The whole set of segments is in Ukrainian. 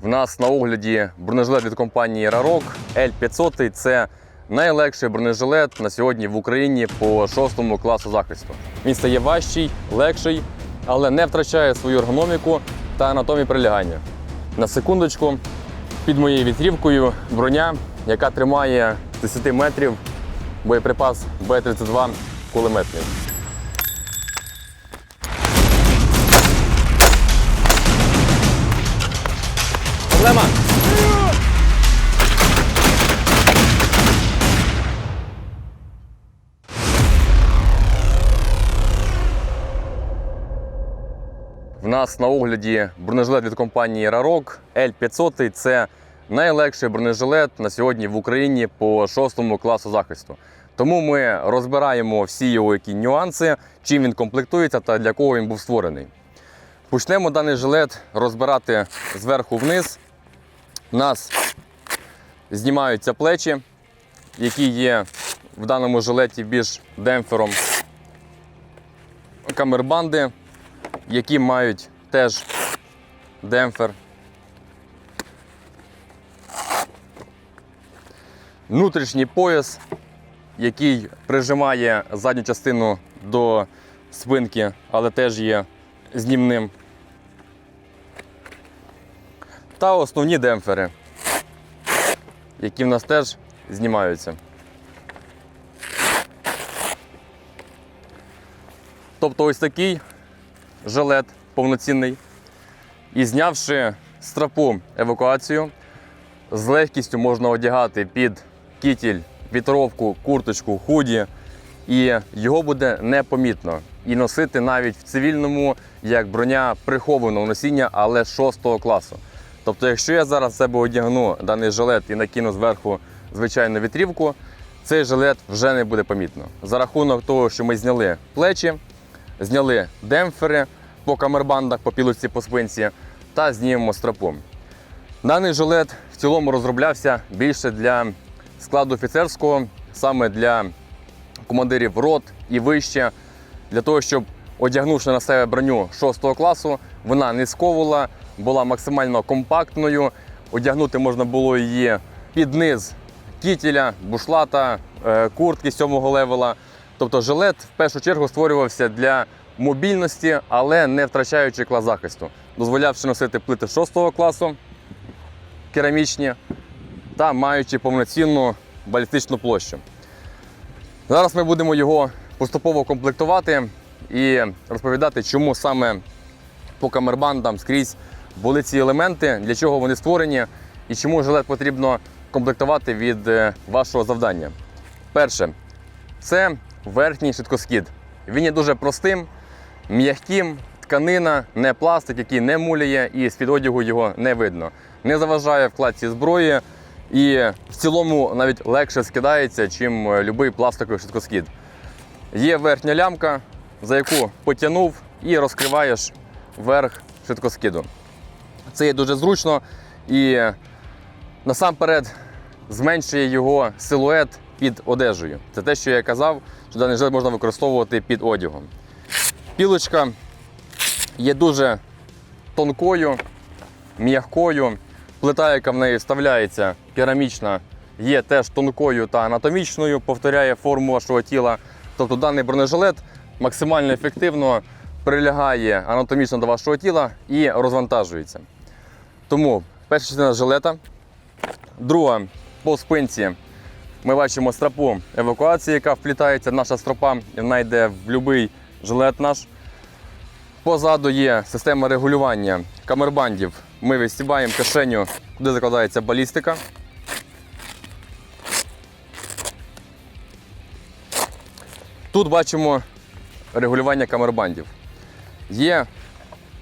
В нас на огляді бронежилет від компанії Rarok L500. Це найлегший бронежилет на сьогодні в Україні по 6 класу захисту. Він стає важчий, легший, але не втрачає свою ергономіку та анатомію прилягання. На секундочку, під моєю вітрівкою броня, яка тримає з 10 метрів боєприпас Б-32 кулеметний. Проблема! В нас на огляді бронежилет від компанії Rarok L500. Це найлегший бронежилет на сьогодні в Україні по 6 класу захисту. Тому ми розбираємо всі його які нюанси, чим він комплектується та для кого він був створений. Почнемо даний жилет розбирати зверху вниз. У нас знімаються плечі, які є в даному жилеті більш демпфером. Камербанди, які мають теж демпфер. Внутрішній пояс, який прижимає задню частину до спинки, але теж є знімним. Та основні демпфери, які в нас теж знімаються. Тобто ось такий жилет повноцінний. І знявши стропу евакуацію, з легкістю можна одягати під кітель, вітровку, курточку, худі, і його буде непомітно. І носити навіть в цивільному, як броня прихованого носіння, але 6 класу. Тобто, якщо я зараз в себе одягну даний жилет і накину зверху звичайну вітрівку, цей жилет вже не буде помітно. За рахунок того, що ми зняли плечі, зняли демпфери по камербандах, по пілочці, по спинці та знімемо стропу. Даний жилет в цілому розроблявся більше для складу офіцерського, саме для командирів рот і вище, для того, щоб, одягнувши на себе броню 6 класу, вона не сковувала, була максимально компактною. Одягнути можна було її під низ кітеля, бушлата, куртки 7-го левела. Тобто жилет в першу чергу створювався для мобільності, але не втрачаючи клас захисту, дозволявши носити плити 6 класу, керамічні, та маючи повноцінну балістичну площу. Зараз ми будемо його поступово комплектувати і розповідати, чому саме по камербандам скрізь були ці елементи, для чого вони створені і чому жилет потрібно комплектувати від вашого завдання. Перше, це верхній швидкоскид. Він є дуже простим, м'яким, тканина, не пластик, який не муляє і з-під одягу його не видно. Не заважає вкладці зброї і в цілому навіть легше скидається, чим будь-який пластиковий швидкоскид. Є верхня лямка, за яку потягнув і розкриваєш верх швидкоскиду. Це є дуже зручно і насамперед зменшує його силует під одежею. Це те, що я казав, що даний жилет можна використовувати під одягом. Пілочка є дуже тонкою, м'якою. Плита, яка в неї вставляється, керамічна, є теж тонкою та анатомічною, повторяє форму вашого тіла. Тобто даний бронежилет максимально ефективно прилягає анатомічно до вашого тіла і розвантажується. Тому перша частина жилета. Друга, по спинці ми бачимо стропу евакуації, яка вплітається. Наша стропа, вона йде в будь-який жилет наш. Позаду є система регулювання камербандів. Ми вистібаємо кишеню, куди закладається балістика. Тут бачимо регулювання камербандів. Є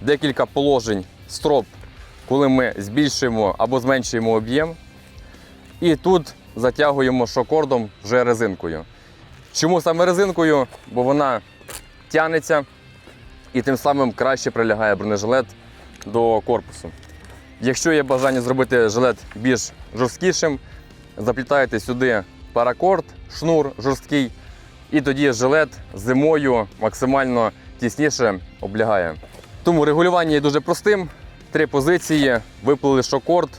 декілька положень строп, коли ми збільшуємо або зменшуємо об'єм. І тут затягуємо шокордом вже резинкою. Чому саме резинкою? Бо вона тягнеться і тим самим краще прилягає бронежилет до корпусу. Якщо є бажання зробити жилет більш жорсткішим, заплітаєте сюди паракорд, шнур жорсткий, і тоді жилет зимою максимально тісніше облягає. Тому регулювання є дуже простим. 3 позиції, виплили шокорд,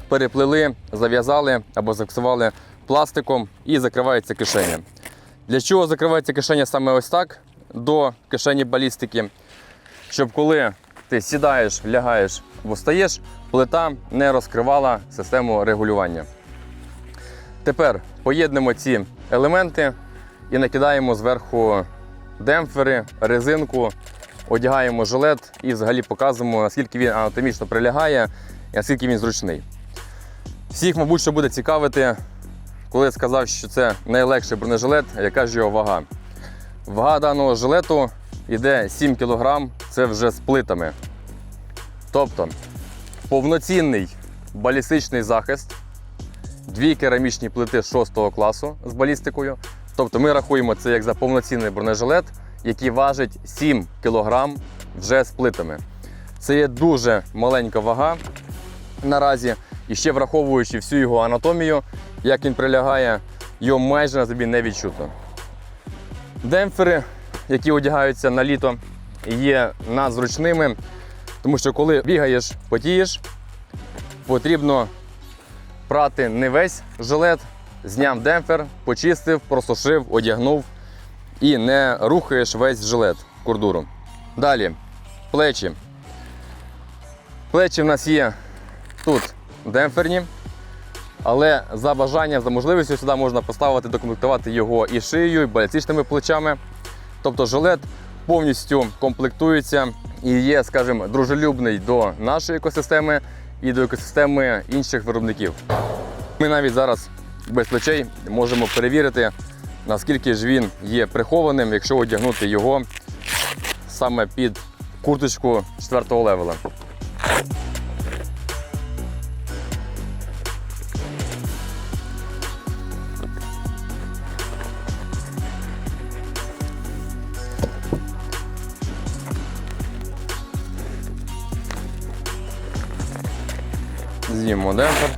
переплели, зав'язали або зафіксували пластиком і закривається кишеня. Для чого закривається кишеня саме ось так, до кишені балістики? Щоб коли ти сідаєш, лягаєш або встаєш, плита не розкривала систему регулювання. Тепер поєднуємо ці елементи і накидаємо зверху демпфери, резинку, одягаємо жилет і взагалі показуємо, наскільки він анатомічно прилягає і наскільки він зручний. Всіх, мабуть, що буде цікавити, коли я сказав, що це найлегший бронежилет, яка ж його вага. Вага даного жилету йде 7 кг, це вже з плитами. Тобто повноцінний балістичний захист, 2 керамічні плити 6 класу з балістикою. Тобто ми рахуємо це як за повноцінний бронежилет, який важить 7 кг вже з плитами. Це є дуже маленька вага наразі. І ще враховуючи всю його анатомію, як він прилягає, його майже на собі не відчутно. Демпфери, які одягаються на літо, є надзручними, тому що коли бігаєш, потієш, потрібно прати не весь жилет, зняв демпфер, почистив, просушив, одягнув і не рухаєш весь жилет кордуру. Далі, плечі. Плечі в нас є тут демпферні, але за бажанням, за можливістю сюди можна поставити, докомплектувати його і шиєю, і балістичними плечами. Тобто жилет повністю комплектується і є, скажімо, дружелюбний до нашої екосистеми і до екосистеми інших виробників. Ми навіть зараз без плечей можемо перевірити, наскільки ж він є прихованим, якщо одягнути його саме під курточку 4-го левела. Знімемо демпфер.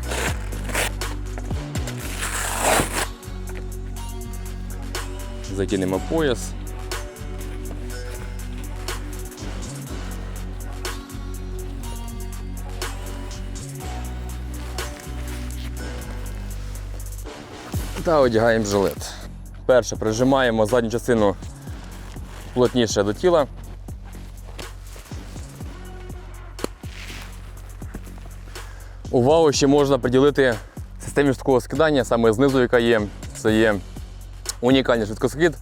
Закинемо пояс. Та одягаємо жилет. Перше, прижимаємо задню частину плотніше до тіла. Увагу ще можна приділити системі швидкого скидання, саме знизу, яка є. Це є унікальний швидкоскид,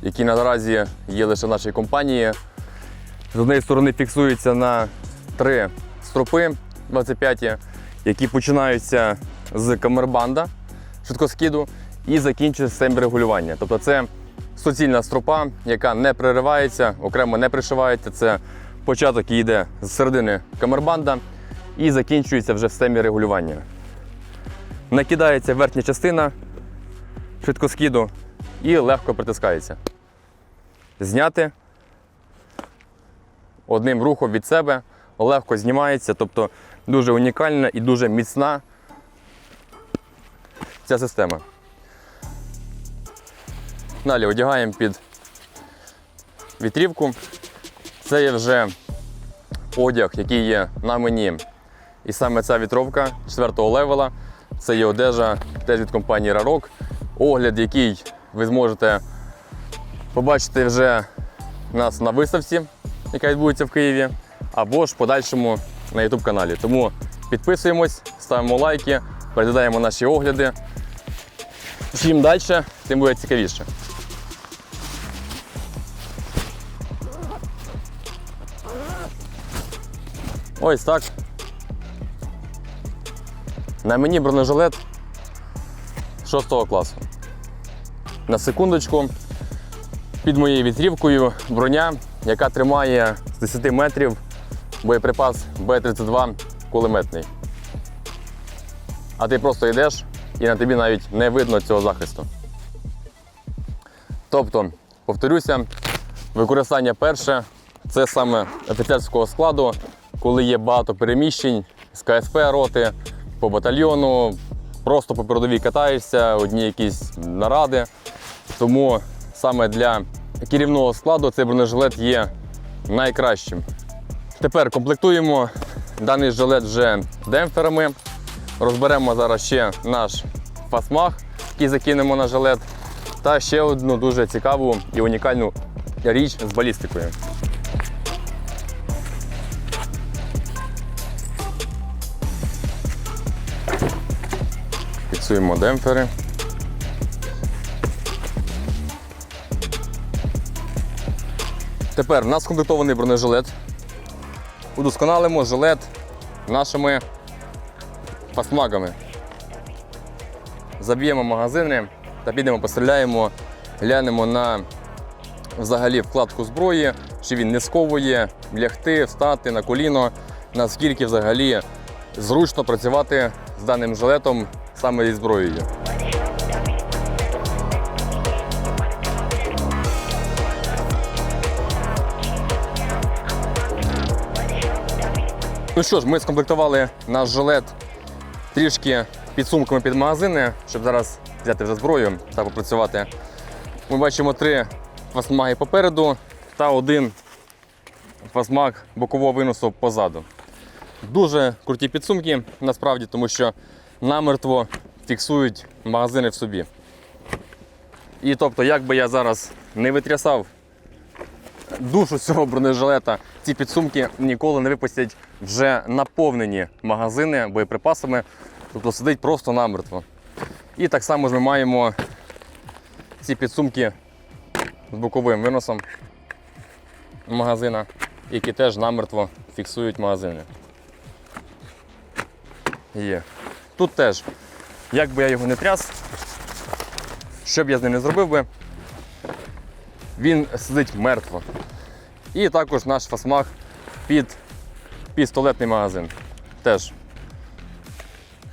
який наразі є лише в нашій компанії. З однієї сторони фіксується на 3 стропи 25, які починаються з камербанда швидкоскиду і закінчуються системою регулювання. Тобто це суцільна стропа, яка не переривається, окремо не пришивається. Це початок, який йде з середини камербанда і закінчується вже в системі регулювання. Накидається верхня частина швидкоскиду і легко притискається. Зняти одним рухом від себе, легко знімається, тобто дуже унікальна і дуже міцна ця система. Далі одягаємо під вітрівку. Це є вже одяг, який є на мені. І саме ця вітровка 4-го левела, це є одежа теж від компанії Rarok. Огляд, який ви зможете побачити вже у нас на виставці, яка відбудеться в Києві, або ж в подальшому на YouTube каналі. Тому підписуємось, ставимо лайки, переглядаємо наші огляди. Чим далі, тим буде цікавіше. Ось так. На мені бронежилет 6-го класу. На секундочку, під моєю вітрівкою броня, яка тримає з 10 метрів боєприпас Б-32 кулеметний. А ти просто йдеш і на тобі навіть не видно цього захисту. Тобто, повторюся, використання перше – це саме офіцерського складу, коли є багато переміщень з КСП роти, по батальйону, просто по передовій катаєшся, одні якісь наради. Тому саме для керівного складу цей бронежилет є найкращим. Тепер комплектуємо даний жилет вже демпферами. Розберемо зараз ще наш фасмаг, який закинемо на жилет. Та ще одну дуже цікаву і унікальну річ з балістикою. Фіксуємо демпфери. Тепер в нас комплектований бронежилет. Удосконалимо жилет нашими фасмагами. Заб'ємо магазини та підемо постріляємо, глянемо на взагалі вкладку зброї, чи він не сковує, лягти, встати на коліно, наскільки взагалі зручно працювати з даним жилетом саме зі зброєю. Ну що ж, ми скомплектували наш жилет трішки підсумками під магазини, щоб зараз взяти вже зброю та попрацювати. Ми бачимо 3 фасмаги попереду та 1 фасмаг бокового виносу позаду. Дуже круті підсумки, насправді, тому що намертво фіксують магазини в собі. І тобто, як би я зараз не витрясав душу цього бронежилета, ці підсумки ніколи не випустять вже наповнені магазини боєприпасами, тобто сидить просто намертво. І так само ж ми маємо ці підсумки з боковим виносом магазина, які теж намертво фіксують магазини. Є. Тут теж, як би я його не тряс, що б я з ним не зробив би, він сидить мертво. І також наш фасмаг під пістолетний магазин. Теж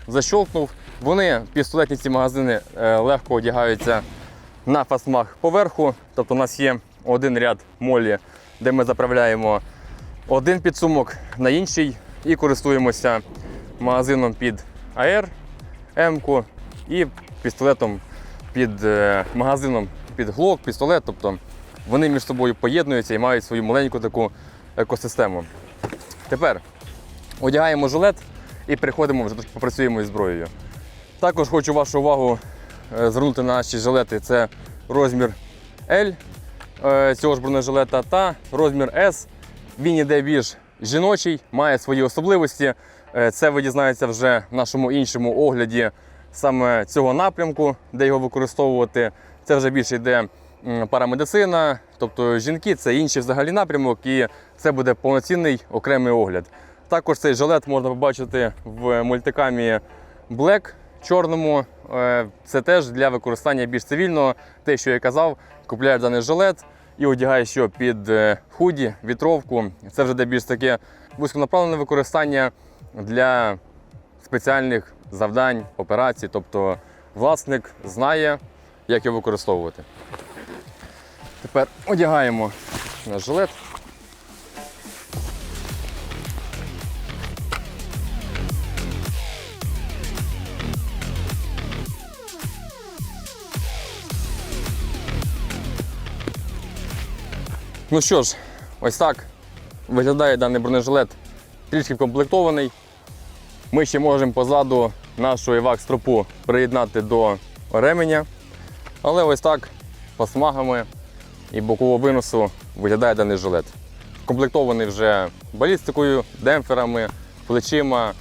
защолкнув. Вони, пістолетні ці магазини, легко одягаються на фасмаг поверху. Тобто у нас є один ряд молі, де ми заправляємо один підсумок на інший і користуємося магазином під АР, М-ку і пістолетом під магазином під глок, пістолет. Тобто вони між собою поєднуються і мають свою маленьку таку екосистему. Тепер одягаємо жилет і переходимо, вже попрацюємо із зброєю. Також хочу вашу увагу звернути на наші жилети. Це розмір L цього ж бронежилета та розмір S. Він іде більш жіночий, має свої особливості. Це ви дізнаєтеся вже в нашому іншому огляді саме цього напрямку, де його використовувати. Це вже більше йде парамедицина, тобто жінки, це інший взагалі напрямок, і це буде повноцінний окремий огляд. Також цей жилет можна побачити в мультикамі Black чорному. Це теж для використання більш цивільного. Те, що я казав, купляєш даний жилет і одягаєш його під худі, вітровку. Це вже де більш таке вузьконаправлене використання для спеціальних завдань, операцій. Тобто власник знає, як його використовувати. Тепер одягаємо наш жилет. Ну що ж, ось так виглядає даний бронежилет, трішки комплектований. Ми ще можемо позаду нашу евак-стропу приєднати до ременя. Але ось так фасмагами і бокового виносу виглядає даний жилет. Комплектований вже балістикою, демпферами, плечима,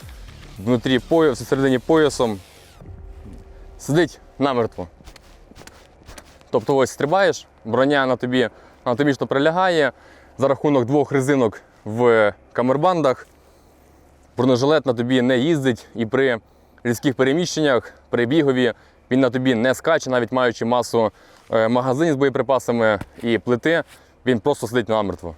всередині поясом. Сидить намертво. Тобто ось стрибаєш, броня на тобі анатомічно прилягає, за рахунок 2 резинок в камербандах бронежилет на тобі не їздить, і при різких переміщеннях, при бігові він на тобі не скаче, навіть маючи масу магазинів з боєприпасами і плити, він просто сидить намертво.